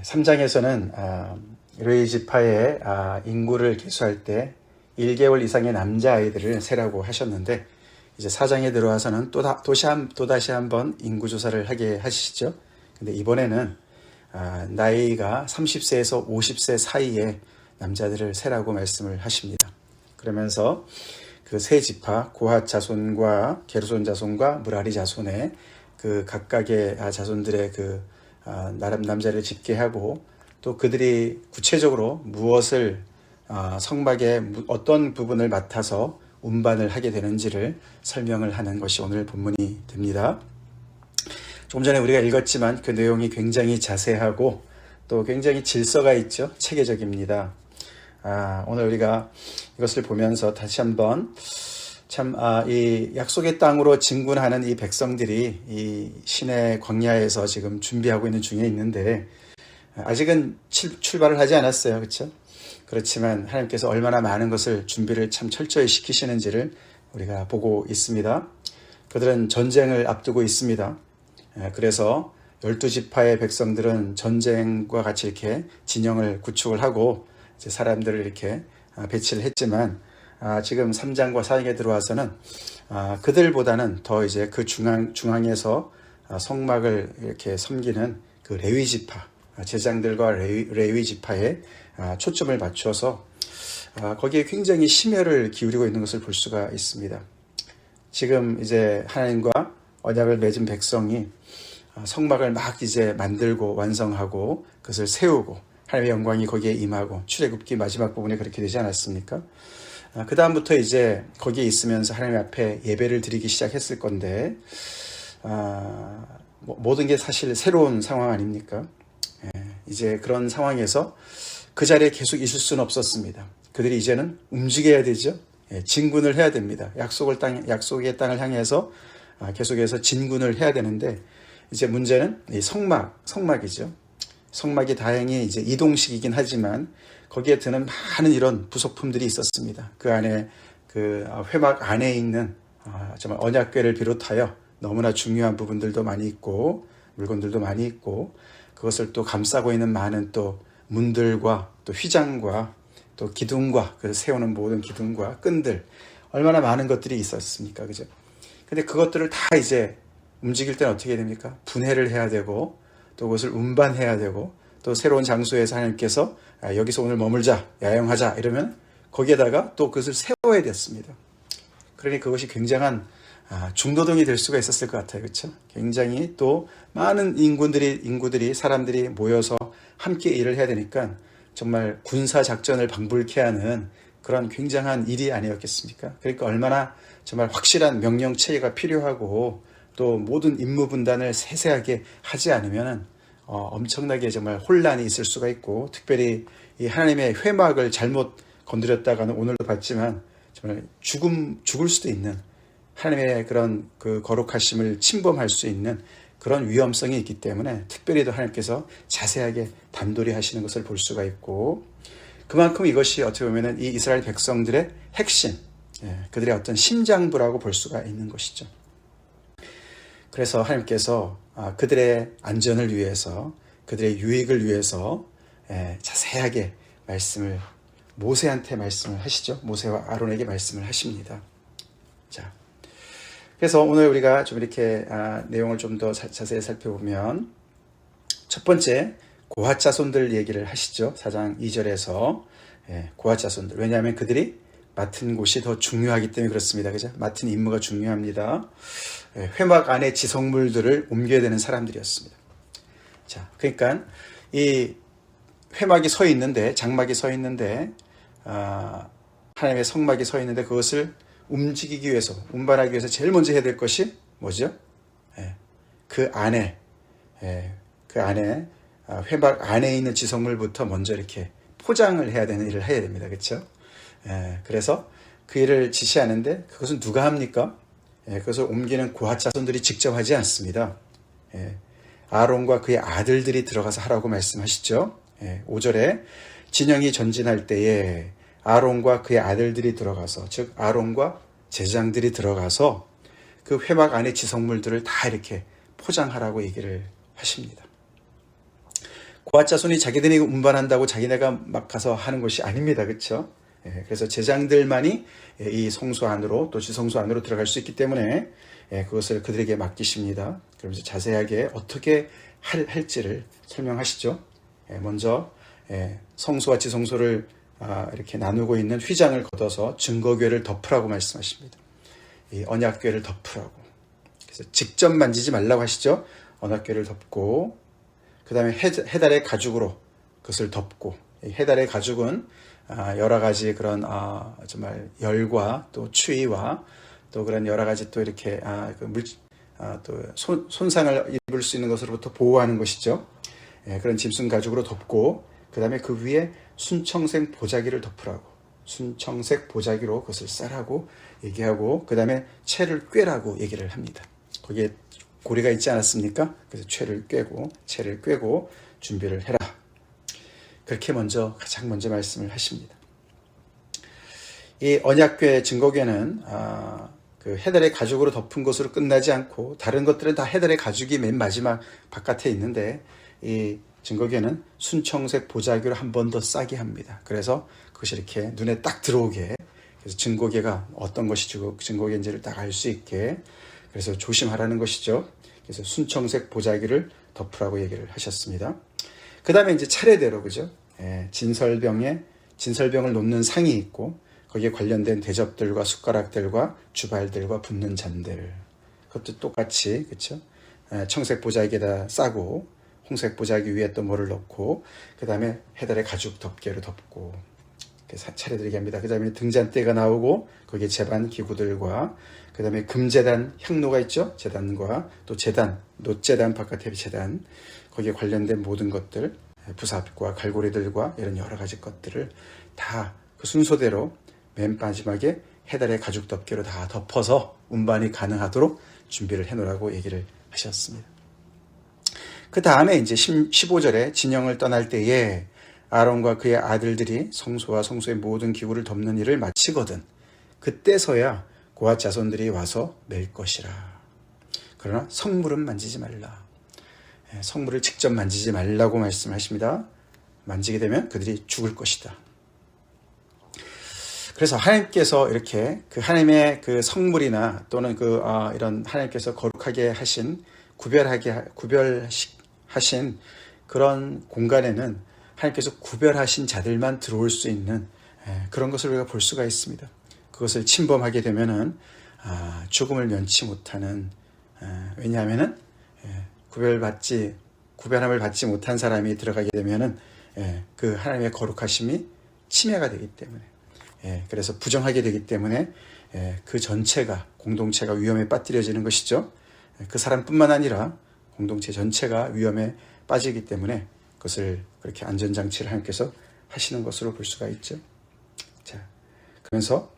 3장에서는 레위 지파의 인구를 계수할 때 1개월 이상의 남자아이들을 세라고 하셨는데, 이제 4장에 들어와서는 또다시 한번 인구조사를 하게 하시죠. 근데 이번에는 나이가 30세에서 50세 사이의 남자들을 세라고 말씀을 하십니다. 그러면서 그 세 지파 고핫 자손과 게르손 자손과 무라리 자손의 그 각각의 자손들의 그 남자를 집계하고, 또 그들이 구체적으로 무엇을 성막의 어떤 부분을 맡아서 운반을 하게 되는지를 설명을 하는 것이 오늘 본문이 됩니다. 조금 전에 우리가 읽었지만 그 내용이 굉장히 자세하고 또 굉장히 질서가 있죠. 체계적입니다. 오늘 우리가 이것을 보면서 다시 한번 이 약속의 땅으로 진군하는 이 백성들이 이 시내 광야에서 지금 준비하고 있는 중에 있는데, 아직은 출발을 하지 않았어요. 그렇죠? 그렇지만 하나님께서 얼마나 많은 것을 준비를 참 철저히 시키시는지를 우리가 보고 있습니다. 그들은 전쟁을 앞두고 있습니다. 그래서 12지파의 백성들은 전쟁과 같이 이렇게 진영을 구축을 하고 이제 사람들을 이렇게 배치를 했지만, 지금 3장과 4장에 들어와서는 그들보다는 더 이제 그 중앙에서 성막을 이렇게 섬기는 그 레위 지파, 제장들과 레위 지파에 초점을 맞춰서 거기에 굉장히 심혈을 기울이고 있는 것을 볼 수가 있습니다. 지금 이제 하나님과 언약을 맺은 백성이 성막을 막 이제 만들고 완성하고 그것을 세우고 하나님의 영광이 거기에 임하고, 출애굽기 마지막 부분에 그렇게 되지 않았습니까? 그 다음부터 이제 거기에 있으면서 하나님 앞에 예배를 드리기 시작했을 건데, 모든 게 사실 새로운 상황 아닙니까? 이제 그런 상황에서 그 자리에 계속 있을 수는 없었습니다. 그들이 이제는 움직여야 되죠. 진군을 해야 됩니다. 약속의 땅을 향해서 계속해서 진군을 해야 되는데, 이제 문제는 이 성막이죠. 성막이 다행히 이제 이동식이긴 하지만 거기에 드는 많은 이런 부속품들이 있었습니다. 그 안에 그 회막 안에 있는 정말 언약궤를 비롯하여 너무나 중요한 부분들도 많이 있고 물건들도 많이 있고, 그것을 또 감싸고 있는 많은 또 문들과 또 휘장과 또 기둥과 그 세우는 모든 기둥과 끈들, 얼마나 많은 것들이 있었습니까? 그죠? 근데 그것들을 다 이제 움직일 때는 어떻게 됩니까? 분해를 해야 되고, 또 그것을 운반해야 되고, 또 새로운 장소에서 하나님께서 여기서 오늘 머물자, 야영하자 이러면 거기에다가 또 그것을 세워야 됐습니다. 그러니 그것이 굉장한 중노동이 될 수가 있었을 것 같아요. 그렇죠? 굉장히 또 많은 인구들이 사람들이 모여서 함께 일을 해야 되니까 정말 군사 작전을 방불케 하는 그런 굉장한 일이 아니었겠습니까? 그러니까 얼마나 정말 확실한 명령 체계가 필요하고, 또 모든 임무 분단을 세세하게 하지 않으면 엄청나게 정말 혼란이 있을 수가 있고, 특별히 이 하나님의 회막을 잘못 건드렸다가는 오늘도 봤지만 정말 죽을 수도 있는, 하나님의 그런 그 거룩하심을 침범할 수 있는 그런 위험성이 있기 때문에 특별히 더 하나님께서 자세하게 단도리 하시는 것을 볼 수가 있고, 그만큼 이것이 어떻게 보면 이 이스라엘 백성들의 핵심, 그들의 어떤 심장부라고 볼 수가 있는 것이죠. 그래서 하나님께서 그들의 안전을 위해서, 그들의 유익을 위해서 자세하게 모세한테 말씀을 하시죠. 모세와 아론에게 말씀을 하십니다. 자, 그래서 오늘 우리가 좀 이렇게 내용을 좀 더 자세히 살펴보면, 첫 번째 고핫 자손들 얘기를 하시죠. 4장 2절에서 고핫 자손들, 왜냐하면 그들이 맡은 곳이 더 중요하기 때문에 그렇습니다. 그죠? 맡은 임무가 중요합니다. 회막 안에 지성물들을 옮겨야 되는 사람들이었습니다. 자, 그러니까 이 회막이 서 있는데, 장막이 서 있는데, 하나님의 성막이 서 있는데, 그것을 움직이기 위해서, 운반하기 위해서 제일 먼저 해야 될 것이 뭐죠? 그 안에 회막 안에 있는 지성물부터 먼저 이렇게 포장을 해야 되는 일을 해야 됩니다. 그렇죠? 그래서 그 일을 지시하는데, 그것은 누가 합니까? 그것을 옮기는 고핫 자손들이 직접 하지 않습니다. 아론과 그의 아들들이 들어가서 하라고 말씀하시죠. 5절에 진영이 전진할 때에 아론과 그의 아들들이 들어가서, 즉 아론과 제장들이 들어가서 그 회막 안의 지성물들을 다 이렇게 포장하라고 얘기를 하십니다. 고아 자손이 자기들이 운반한다고 자기네가 막 가서 하는 것이 아닙니다. 그렇죠? 그래서 제장들만이 이 성소 안으로 또 지성소 안으로 들어갈 수 있기 때문에 그것을 그들에게 맡기십니다. 그러면서 자세하게 어떻게 할지를 설명하시죠. 먼저 성소와 지성소를 이렇게 나누고 있는 휘장을 걷어서 증거궤를 덮으라고 말씀하십니다. 이 언약궤를 덮으라고. 그래서 직접 만지지 말라고 하시죠. 언약궤를 덮고 그 다음에 해달의 가죽으로 그것을 덮고, 해달의 가죽은 여러 가지 그런 정말 열과 또 추위와 또 그런 여러 가지 또 이렇게 또 손상을 입을 수 있는 것으로부터 보호하는 것이죠. 그런 짐승 가죽으로 덮고 그 다음에 그 위에 순청색 보자기를 덮으라고, 순청색 보자기로 그것을 싸라고 얘기하고 그 다음에 채를 꿰라고 얘기를 합니다. 거기에 고리가 있지 않았습니까? 그래서 채를 꿰고 준비를 해라. 그렇게 가장 먼저 말씀을 하십니다. 이 언약궤 증거궤는 그 해달의 가죽으로 덮은 것으로 끝나지 않고 다른 것들은 다 해달의 가죽이 맨 마지막 바깥에 있는데 이 증거궤는 순청색 보자기로 한 번 더 싸게 합니다. 그래서 그것이 이렇게 눈에 딱 들어오게, 그래서 증거궤가 어떤 것이 증거궤인지를 딱 알 수 있게, 그래서 조심하라는 것이죠. 그래서 순청색 보자기를 덮으라고 얘기를 하셨습니다. 그 다음에 이제 차례대로, 그죠? 진설병을 놓는 상이 있고, 거기에 관련된 대접들과 숟가락들과 주발들과 붓는 잔들. 그것도 똑같이, 그쵸? 청색 보자기에다 싸고, 홍색 보자기 위에 또 뭐를 넣고, 그 다음에 해달의 가죽 덮개로 덮고, 차례대로 얘기합니다. 그 다음에 등잔대가 나오고, 거기에 제반 기구들과, 그 다음에 금제단 향로가 있죠? 제단과 또 제단, 놋제단, 바깥에 제단, 거기에 관련된 모든 것들, 부삽과 갈고리들과 이런 여러 가지 것들을 다 그 순서대로 맨 마지막에 해달의 가죽 덮개로 다 덮어서 운반이 가능하도록 준비를 해놓으라고 얘기를 하셨습니다. 그 다음에 이제 15절에 진영을 떠날 때에 아론과 그의 아들들이 성소와 성소의 모든 기구를 덮는 일을 마치거든 그때서야 고아 자손들이 와서 맬 것이라. 그러나 성물은 만지지 말라. 성물을 직접 만지지 말라고 말씀하십니다. 만지게 되면 그들이 죽을 것이다. 그래서 하나님께서 이렇게 그 하나님의 그 성물이나 또는 이런 하나님께서 거룩하게 하신 구별하신 그런 공간에는 하나님께서 구별하신 자들만 들어올 수 있는 그런 것을 우리가 볼 수가 있습니다. 그것을 침범하게 되면은 죽음을 면치 못하는, 왜냐하면은 구별함을 받지 못한 사람이 들어가게 되면은 그 하나님의 거룩하심이 침해가 되기 때문에, 그래서 부정하게 되기 때문에 그 전체가, 공동체가 위험에 빠뜨려지는 것이죠. 그 사람뿐만 아니라 공동체 전체가 위험에 빠지기 때문에 그것을 그렇게 안전장치를 하나님께서 하시는 것으로 볼 수가 있죠. 자, 그러면서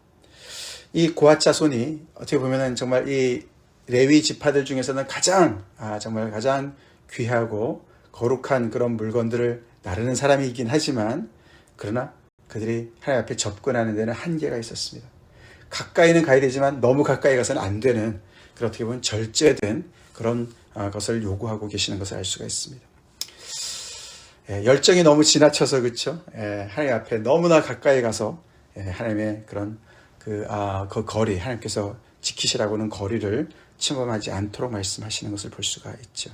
이 고아 자손이 어떻게 보면은 정말 이 레위 지파들 중에서는 정말 가장 귀하고 거룩한 그런 물건들을 나르는 사람이긴 하지만, 그러나 그들이 하나님 앞에 접근하는 데는 한계가 있었습니다. 가까이는 가야 되지만 너무 가까이 가서는 안 되는, 그런 어떻게 보면 절제된 그런 것을 요구하고 계시는 것을 알 수가 있습니다. 열정이 너무 지나쳐서, 그렇죠? 하나님 앞에 너무나 가까이 가서 하나님의 그런 그 거리, 하나님께서 지키시라고는 거리를 침범하지 않도록 말씀하시는 것을 볼 수가 있죠.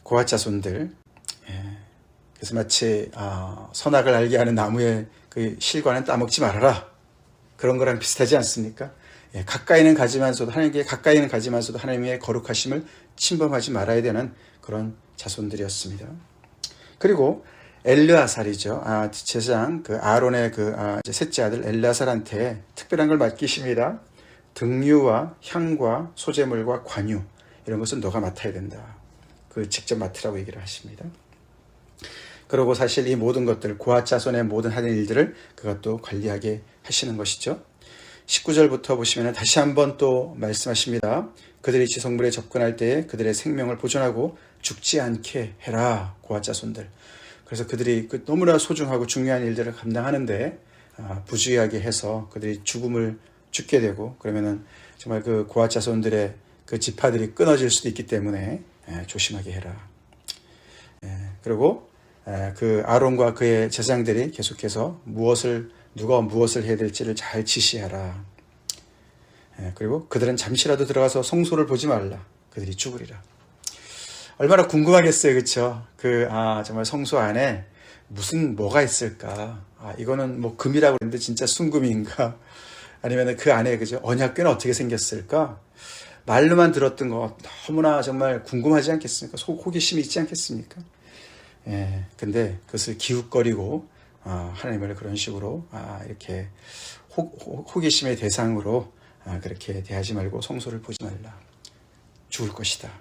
고아 자손들, 그래서 마치 선악을 알게 하는 나무의 그 실과는 따먹지 말아라, 그런 거랑 비슷하지 않습니까? 가까이는 가지만서도 하나님의 거룩하심을 침범하지 말아야 되는 그런 자손들이었습니다. 그리고 엘르아살이죠. 제사장 아론의 셋째 아들 엘르아살한테 특별한 걸 맡기십니다. 등유와 향과 소재물과 관유, 이런 것은 너가 맡아야 된다. 직접 맡으라고 얘기를 하십니다. 그리고 사실 이 모든 것들, 고아 자손의 모든 하는 일들을 그것도 관리하게 하시는 것이죠. 19절부터 보시면 다시 한번 또 말씀하십니다. 그들이 지성물에 접근할 때에 그들의 생명을 보존하고 죽지 않게 해라, 고아 자손들. 그래서 그들이 너무나 소중하고 중요한 일들을 감당하는데 부주의하게 해서 그들이 죽게 되고, 그러면은 정말 그 고아 자손들의 그 지파들이 끊어질 수도 있기 때문에 조심하게 해라. 그리고 그 아론과 그의 제사장들이 계속해서 누가 무엇을 해야 될지를 잘 지시하라. 그리고 그들은 잠시라도 들어가서 성소를 보지 말라. 그들이 죽으리라. 얼마나 궁금하겠어요, 그렇죠? 정말 성소 안에 뭐가 있을까? 이거는 뭐 금이라고 그랬는데 진짜 순금인가? 아니면 그 안에 그죠? 언약궤는 어떻게 생겼을까? 말로만 들었던 거 너무나 정말 궁금하지 않겠습니까? 호기심이 있지 않겠습니까? 근데 그것을 기웃거리고 하나님을 그런 식으로 이렇게 호기심의 대상으로 그렇게 대하지 말고 성소를 보지 말라. 죽을 것이다.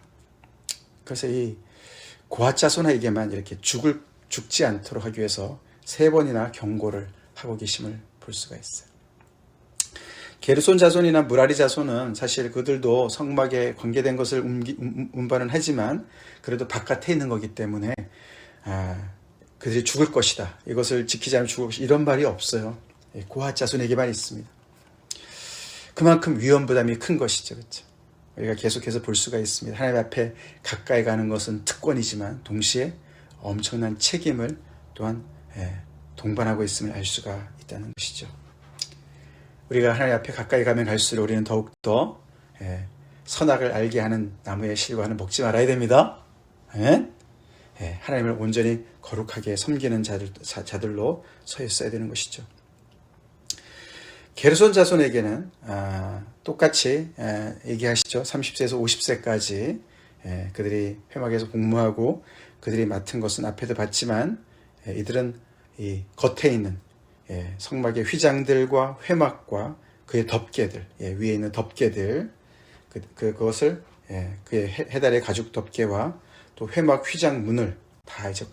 그래서 이 고핫 자손에게만 이렇게 죽지 않도록 하기 위해서 3번이나 경고를 하고 계심을 볼 수가 있어요. 게르손 자손이나 무라리 자손은 사실 그들도 성막에 관계된 것을 운반은 하지만 그래도 바깥에 있는 거기 때문에 그들이 죽을 것이다. 이것을 지키지 않으면 죽을 것이다. 이런 말이 없어요. 고핫 자손에게만 있습니다. 그만큼 위험 부담이 큰 것이죠. 그렇죠? 우리가 계속해서 볼 수가 있습니다. 하나님 앞에 가까이 가는 것은 특권이지만 동시에 엄청난 책임을 또한 동반하고 있음을 알 수가 있다는 것이죠. 우리가 하나님 앞에 가까이 가면 갈수록 우리는 더욱더 선악을 알게 하는 나무의 실과는 먹지 말아야 됩니다. 하나님을 온전히 거룩하게 섬기는 자들로 서 있어야 되는 것이죠. 게르손 자손에게는 똑같이 얘기하시죠. 30세에서 50세까지 그들이 회막에서 복무하고 그들이 맡은 것은 앞에도 봤지만 이들은 이 겉에 있는 성막의 휘장들과 회막과 그의 덮개들, 위에 있는 덮개들, 그것을 그의 해달의 가죽 덮개와 또 회막 휘장 문을 다 이제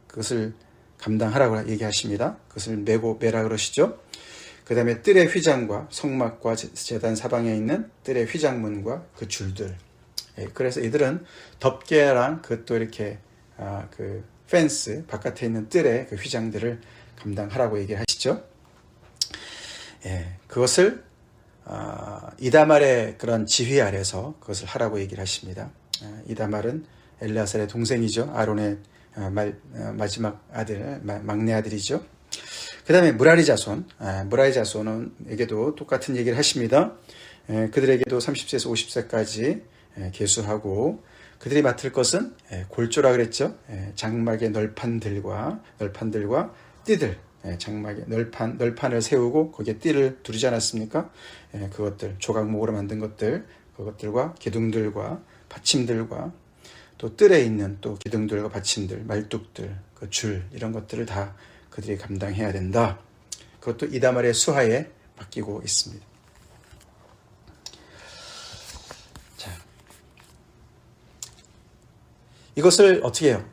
그것을 감당하라고 얘기하십니다. 그것을 매라 그러시죠. 그 다음에 뜰의 휘장과 성막과 제단 사방에 있는 뜰의 휘장문과 그 줄들. 그래서 이들은 덮개랑 그 또 이렇게 그 펜스 바깥에 있는 뜰의 그 휘장들을 감당하라고 얘기를 하시죠. 그것을 이다말의 그런 지휘 아래서 그것을 하라고 얘기를 하십니다. 이다말은 엘르아살의 동생이죠. 아론의 마지막 아들, 막내 아들이죠. 그 다음에 무라리 자손에게도 똑같은 얘기를 하십니다. 그들에게도 30세에서 50세까지 계수하고 그들이 맡을 것은 골조라 그랬죠. 장막의 널판들과 띠들, 장막의 널판을 세우고 거기에 띠를 두르지 않았습니까? 그것들, 조각목으로 만든 것들, 그것들과 기둥들과 받침들과 또 뜰에 있는 또 기둥들과 받침들, 말뚝들, 그 줄, 이런 것들을 다 그들이 감당해야 된다. 그것도 이다말의 수하에 맡기고 있습니다. 자, 이것을 어떻게 해요?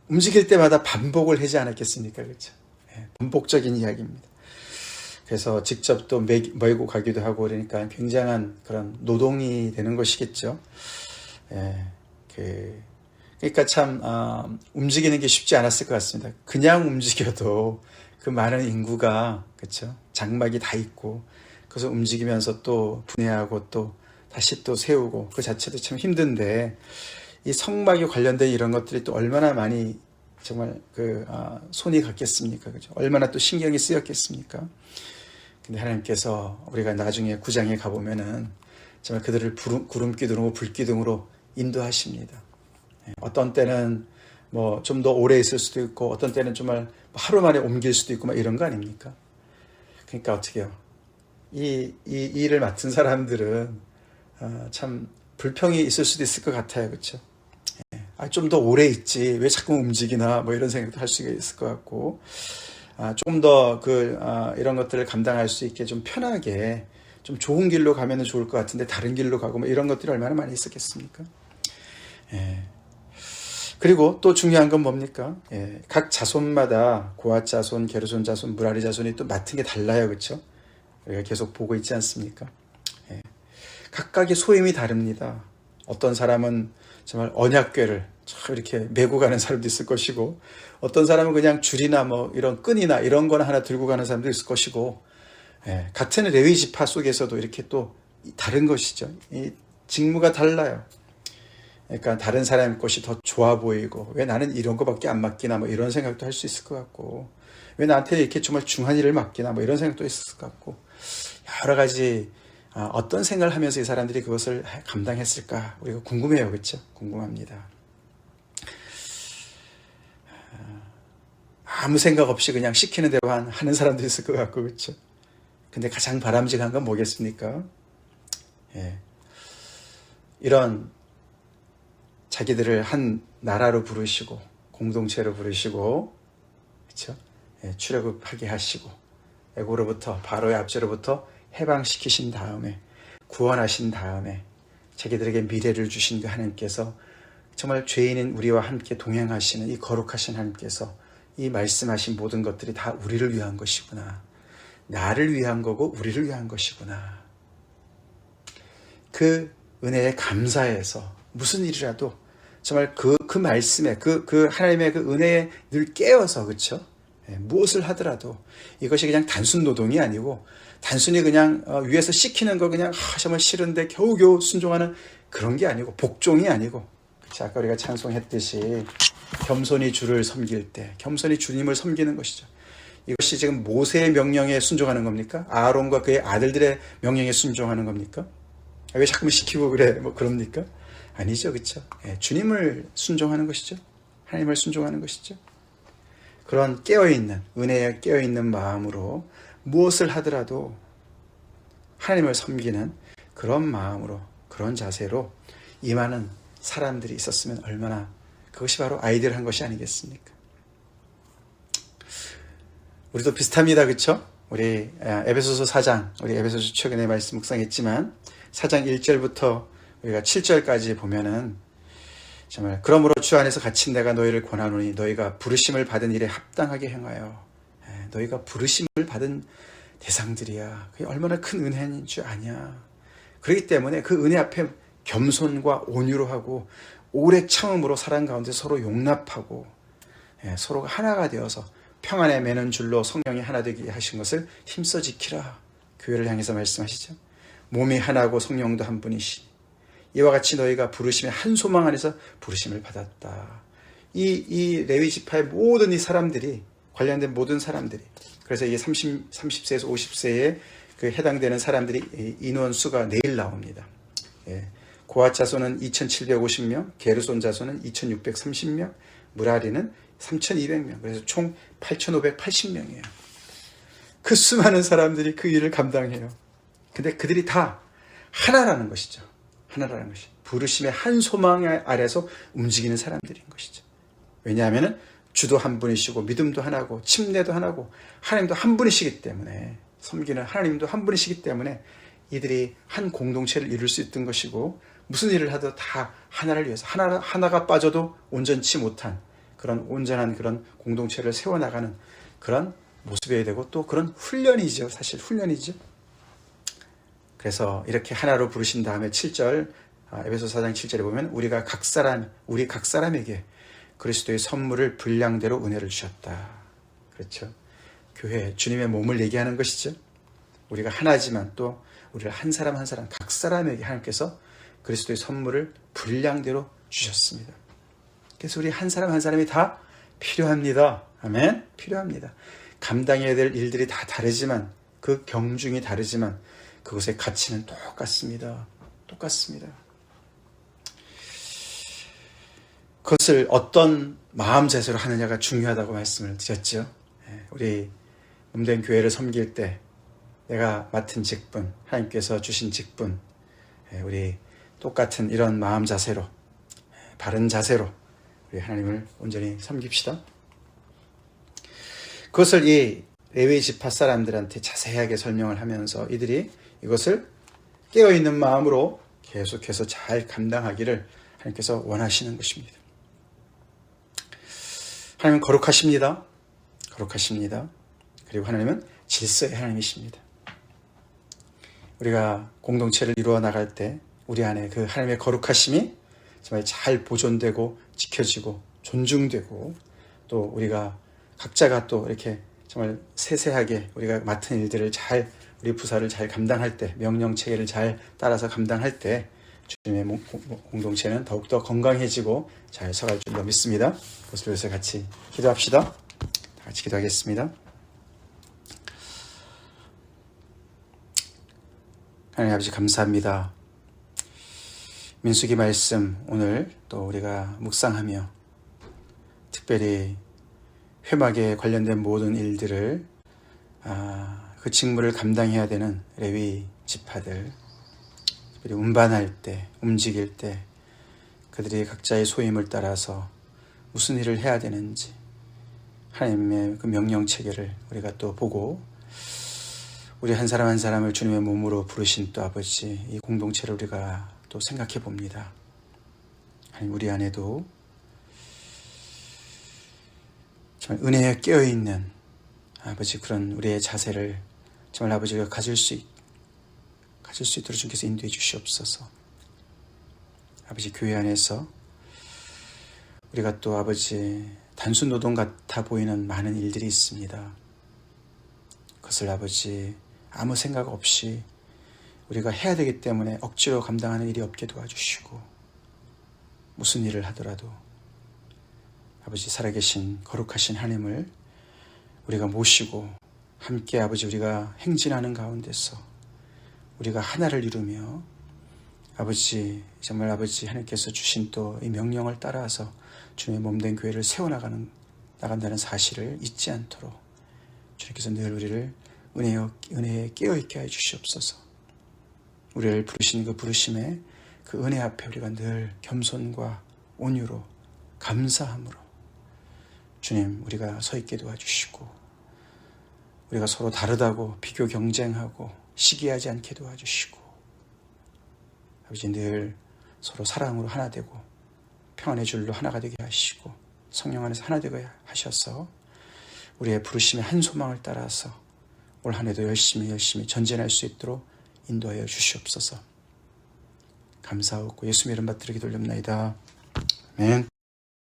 움직일 때마다 반복을 하지 않았겠습니까? 그렇죠? 반복적인 이야기입니다. 그래서 직접 또 메고 가기도 하고 그러니까 굉장한 그런 노동이 되는 것이겠죠. 그러니까 참 움직이는 게 쉽지 않았을 것 같습니다. 그냥 움직여도 그 많은 인구가 그렇죠? 장막이 다 있고 그래서 움직이면서 또 분해하고 또 다시 또 세우고 그 자체도 참 힘든데 이 성막에 관련된 이런 것들이 또 얼마나 많이 정말 손이 갔겠습니까? 그죠? 얼마나 또 신경이 쓰였겠습니까? 근데 하나님께서 우리가 나중에 9장에 가보면은 정말 그들을 구름기둥으로 불기둥으로 인도하십니다. 어떤 때는 뭐 좀 더 오래 있을 수도 있고 어떤 때는 정말 하루 만에 옮길 수도 있고 막 이런 거 아닙니까? 그러니까 어떻게 해요? 이 일을 맡은 사람들은 참 불평이 있을 수도 있을 것 같아요. 그렇죠? 좀 더 오래 있지 왜 자꾸 움직이나 뭐 이런 생각도 할 수가 있을 것 같고 조금 더 이런 것들을 감당할 수 있게 좀 편하게 좀 좋은 길로 가면 좋을 것 같은데 다른 길로 가고 뭐 이런 것들이 얼마나 많이 있었겠습니까? 그리고 또 중요한 건 뭡니까? 각 자손마다 고핫 자손, 게르손 자손, 무라리 자손이 또 맡은 게 달라요. 그렇죠? 우리가 계속 보고 있지 않습니까? 각각의 소임이 다릅니다. 어떤 사람은 정말 언약궤를 이렇게 메고 가는 사람도 있을 것이고 어떤 사람은 그냥 줄이나 뭐 이런 끈이나 이런 거나 하나 들고 가는 사람도 있을 것이고 같은 레위 지파 속에서도 이렇게 또 다른 것이죠. 이 직무가 달라요. 그러니까 다른 사람 것이 더 좋아 보이고, 왜 나는 이런 거밖에 안 맡기나, 뭐 이런 생각도 할 수 있을 것 같고, 왜 나한테 이렇게 정말 중한 일을 맡기나, 뭐 이런 생각도 있을 것 같고, 여러 가지 어떤 생각을 하면서 이 사람들이 그것을 감당했을까, 우리가 궁금해요. 그렇죠? 궁금합니다. 아무 생각 없이 그냥 시키는 대로 하는 사람도 있을 것 같고, 그렇죠? 근데 가장 바람직한 건 뭐겠습니까? 예. 이런 자기들을 한 나라로 부르시고 공동체로 부르시고, 그렇죠? 예, 출애굽하게 하시고 애고로부터, 바로의 압제로부터 해방시키신 다음에, 구원하신 다음에 자기들에게 미래를 주신 그 하나님께서, 정말 죄인인 우리와 함께 동행하시는 이 거룩하신 하나님께서 이 말씀하신 모든 것들이 다 우리를 위한 것이구나, 나를 위한 거고 우리를 위한 것이구나, 그 은혜에 감사해서 무슨 일이라도 정말 그 말씀에, 그 하나님의 그 은혜에 늘 깨어서, 그렇죠? 예, 무엇을 하더라도 이것이 그냥 단순 노동이 아니고, 단순히 그냥 위에서 시키는 거 그냥 정말 싫은데 겨우겨우 순종하는 그런 게 아니고, 복종이 아니고, 그렇죠? 아까 우리가 찬송했듯이 겸손히 주를 섬길 때 겸손히 주님을 섬기는 것이죠. 이것이 지금 모세의 명령에 순종하는 겁니까? 아론과 그의 아들들의 명령에 순종하는 겁니까? 왜 자꾸 시키고 그래, 뭐 그럽니까? 아니죠. 그렇죠? 예, 주님을 순종하는 것이죠. 하나님을 순종하는 것이죠. 그런 깨어있는, 은혜에 깨어있는 마음으로 무엇을 하더라도 하나님을 섬기는 그런 마음으로, 그런 자세로 임하는 사람들이 있었으면 얼마나, 그것이 바로 아이디어한 것이 아니겠습니까? 우리도 비슷합니다. 그렇죠? 우리 에베소서 4장, 우리 에베소서 최근에 말씀 묵상했지만 4장 1절부터 우리가 7절까지 보면은 정말, 그러므로 주 안에서 갇힌 내가 너희를 권하노니 너희가 부르심을 받은 일에 합당하게 행하여. 너희가 부르심을 받은 대상들이야. 그게 얼마나 큰 은혜인 줄 아냐. 그렇기 때문에 그 은혜 앞에 겸손과 온유로 하고 오래 참음으로 사랑 가운데 서로 용납하고, 서로가 하나가 되어서 평안에 매는 줄로 성령이 하나 되게 하신 것을 힘써 지키라. 교회를 향해서 말씀하시죠. 몸이 하나고 성령도 한 분이시니 이와 같이 너희가 부르심의 한 소망 안에서 부르심을 받았다. 이 레위 지파의 모든 이 사람들이, 관련된 모든 사람들이, 그래서 이게 30세에서 50세에 그 해당되는 사람들이 인원수가 내일 나옵니다. 고핫 자손은 2750명, 게르손 자손은 2630명, 무라리는 3200명, 그래서 총 8580명이에요. 그 수많은 사람들이 그 일을 감당해요. 근데 그들이 다 하나라는 것이죠. 하나라는 것이, 부르심의 한 소망 아래서 움직이는 사람들인 것이죠. 왜냐하면 주도 한 분이시고 믿음도 하나고 침례도 하나고 하나님도 한 분이시기 때문에, 섬기는 하나님도 한 분이시기 때문에 이들이 한 공동체를 이룰 수 있던 것이고, 무슨 일을 하도 다 하나를 위해서, 하나가 빠져도 온전치 못한 그런 온전한 그런 공동체를 세워나가는 그런 모습이어야 되고, 또 그런 훈련이죠. 사실 훈련이죠. 그래서 이렇게 하나로 부르신 다음에 7절, 에베소서 4장 7절에 보면 우리 각 사람에게 그리스도의 선물을 분량대로 은혜를 주셨다. 그렇죠? 교회, 주님의 몸을 얘기하는 것이죠. 우리가 하나지만 또 우리를 한 사람 한 사람, 각 사람에게 하나님께서 그리스도의 선물을 분량대로 주셨습니다. 그래서 우리 한 사람 한 사람이 다 필요합니다. 아멘? 필요합니다. 감당해야 될 일들이 다 다르지만, 그 경중이 다르지만 그것의 가치는 똑같습니다. 똑같습니다. 그것을 어떤 마음 자세로 하느냐가 중요하다고 말씀을 드렸죠. 우리 몸된 교회를 섬길 때 내가 맡은 직분, 하나님께서 주신 직분, 우리 똑같은 이런 마음 자세로, 바른 자세로 우리 하나님을 온전히 섬깁시다. 그것을 이 레위 지파 사람들한테 자세하게 설명을 하면서 이들이 이것을 깨어있는 마음으로 계속해서 잘 감당하기를 하나님께서 원하시는 것입니다. 하나님은 거룩하십니다. 거룩하십니다. 그리고 하나님은 질서의 하나님이십니다. 우리가 공동체를 이루어 나갈 때 우리 안에 그 하나님의 거룩하심이 정말 잘 보존되고 지켜지고 존중되고, 또 우리가 각자가 또 이렇게 정말 세세하게 우리가 맡은 일들을 잘, 우리 부사를 잘 감당할 때, 명령 체계를 잘 따라서 감당할 때 주님의 공동체는 더욱더 건강해지고 잘 서갈 줄로 믿습니다. 그것을 위해서 같이 기도합시다. 다 같이 기도하겠습니다. 하나님 아버지 감사합니다. 민수기 말씀 오늘 또 우리가 묵상하며 특별히 회막에 관련된 모든 일들을 그 직무를 감당해야 되는 레위 지파들, 특별히 운반할 때, 움직일 때 그들이 각자의 소임을 따라서 무슨 일을 해야 되는지 하나님의 그 명령 체계를 우리가 또 보고 우리 한 사람 한 사람을 주님의 몸으로 부르신 또 아버지 이 공동체를 우리가 또 생각해 봅니다. 하나님 우리 안에도 정말 은혜에 깨어있는 아버지 그런 우리의 자세를 정말 아버지가 가질 수 있도록 주께서 인도해 주시옵소서. 아버지 교회 안에서 우리가 또 아버지 단순 노동 같아 보이는 많은 일들이 있습니다. 그것을 아버지 아무 생각 없이 우리가 해야 되기 때문에 억지로 감당하는 일이 없게 도와주시고 무슨 일을 하더라도 아버지 살아계신 거룩하신 하나님을 우리가 모시고 함께 아버지 우리가 행진하는 가운데서 우리가 하나를 이루며 아버지 정말 아버지 하나님께서 주신 또 이 명령을 따라서 주님의 몸된 교회를 세워나간다는 사실을 잊지 않도록 주님께서 늘 우리를 은혜에 깨어있게 해 주시옵소서. 우리를 부르신 그 부르심에 그 은혜 앞에 우리가 늘 겸손과 온유로 감사함으로 주님 우리가 서 있게 도와주시고 우리가 서로 다르다고 비교 경쟁하고 시기하지 않게 도와주시고 아버지 늘 서로 사랑으로 하나 되고 평안의 줄로 하나가 되게 하시고 성령 안에서 하나 되게 하셔서 우리의 부르심의 한 소망을 따라서 올 한 해도 열심히 전진할 수 있도록 인도하여 주시옵소서. 감사하고 예수님 이름 받들어 기도올렵나이다. 아멘.